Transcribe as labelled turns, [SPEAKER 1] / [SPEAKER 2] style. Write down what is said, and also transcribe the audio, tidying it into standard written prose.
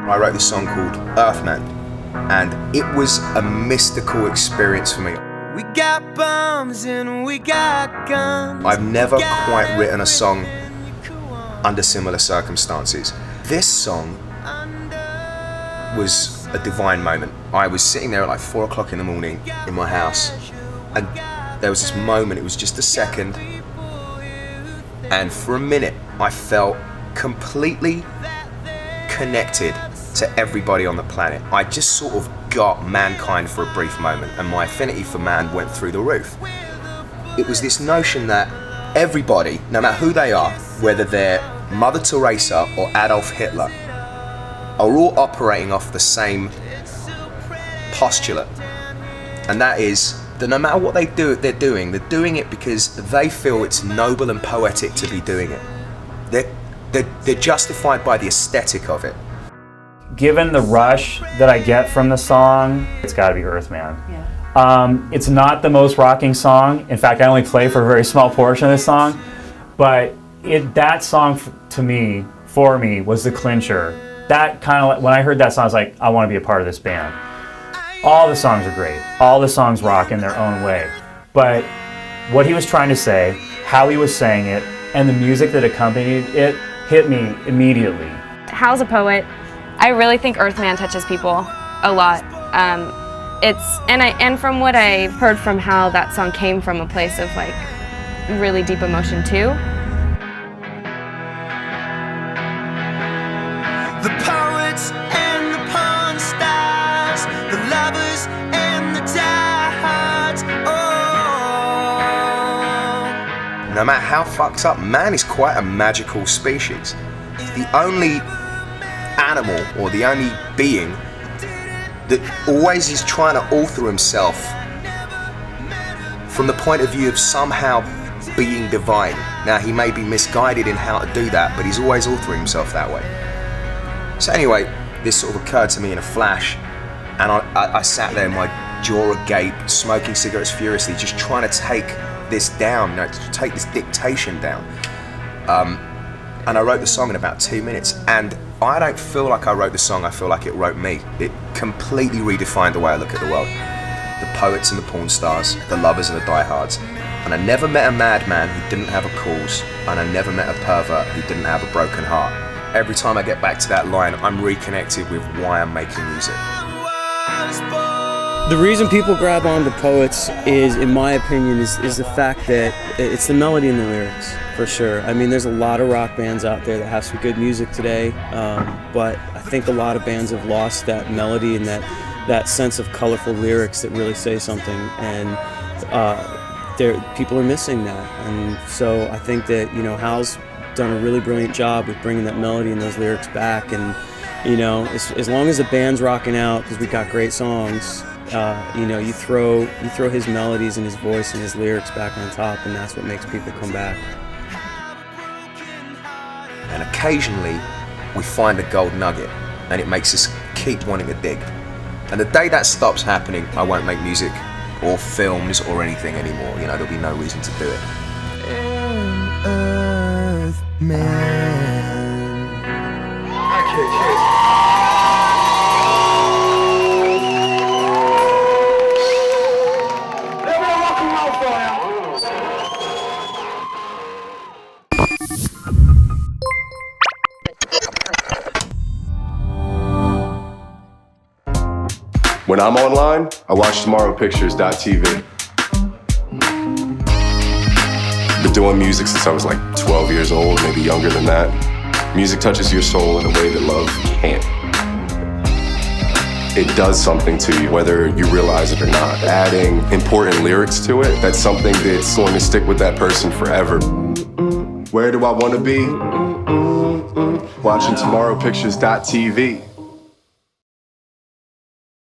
[SPEAKER 1] I wrote this song called Earthman, and it was a mystical experience for me.
[SPEAKER 2] We got bombs and we got guns.
[SPEAKER 1] I've never quite written a song under similar circumstances. This song was a divine moment. I was sitting there at like 4 o'clock in the morning in my house, and there was this moment, it was just a second, and for a minute I felt completely connected to everybody on the planet. I just sort of got mankind for a brief moment, and my affinity for man went through the roof. It was this notion that everybody, no matter who they are, whether they're Mother Teresa or Adolf Hitler, are all operating off the same postulate. And that is that no matter what they're doing it because they feel it's noble and poetic to be doing it. They're justified by the aesthetic of it.
[SPEAKER 3] Given the rush that I get from the song, it's gotta be Earthman.
[SPEAKER 4] Yeah.
[SPEAKER 3] It's not the most rocking song. In fact, I only play for a very small portion of this song, but that song for me, was the clincher. That kind of, when I heard that song, I was like, I want to be a part of this band. All the songs are great. All the songs rock in their own way. But what he was trying to say, how he was saying it, and the music that accompanied it hit me immediately.
[SPEAKER 5] Hal's a poet. I really think Earthman touches people a lot. And from what I've heard from Hal, that song came from a place of like really deep emotion too.
[SPEAKER 2] The poets and the Pornstars, the lovers and the diehards. Oh.
[SPEAKER 1] No matter how fucked up, man is quite a magical species. The only animal or the only being that always is trying to alter himself from the point of view of somehow being divine. Now, he may be misguided in how to do that, but he's always altering himself that way. So anyway, this sort of occurred to me in a flash, and I sat there, my jaw agape, smoking cigarettes furiously, just trying to take this down, to take this dictation down. And I wrote the song in about 2 minutes, and I don't feel like I wrote the song, I feel like it wrote me. It completely redefined the way I look at the world. The poets and the porn stars, the lovers and the diehards. And I never met a madman who didn't have a cause, and I never met a pervert who didn't have a broken heart. Every time I get back to that line, I'm reconnected with why I'm making music.
[SPEAKER 6] The reason people grab on to poets is, in my opinion, is the fact that it's the melody and the lyrics, for sure. I mean, there's a lot of rock bands out there that have some good music today, but I think a lot of bands have lost that melody and that sense of colorful lyrics that really say something, and people are missing that. And so I think that, Hal's done a really brilliant job with bringing that melody and those lyrics back, and as long as the band's rocking out, because we got great songs, you throw his melodies and his voice and his lyrics back on top, and that's what makes people come back.
[SPEAKER 1] And occasionally we find a gold nugget, and it makes us keep wanting to dig. And the day that stops happening, I won't make music or films or anything anymore. There'll be no reason to do it.
[SPEAKER 7] When I'm online, I watch Tomorrowpictures.TV. Been doing music since I was like 12 years old, maybe younger than that. Music touches your soul in a way that love can't. It does something to you, whether you realize it or not. Adding important lyrics to it, that's something that's going to stick with that person forever. Where do I want to be? Watching Tomorrowpictures.TV.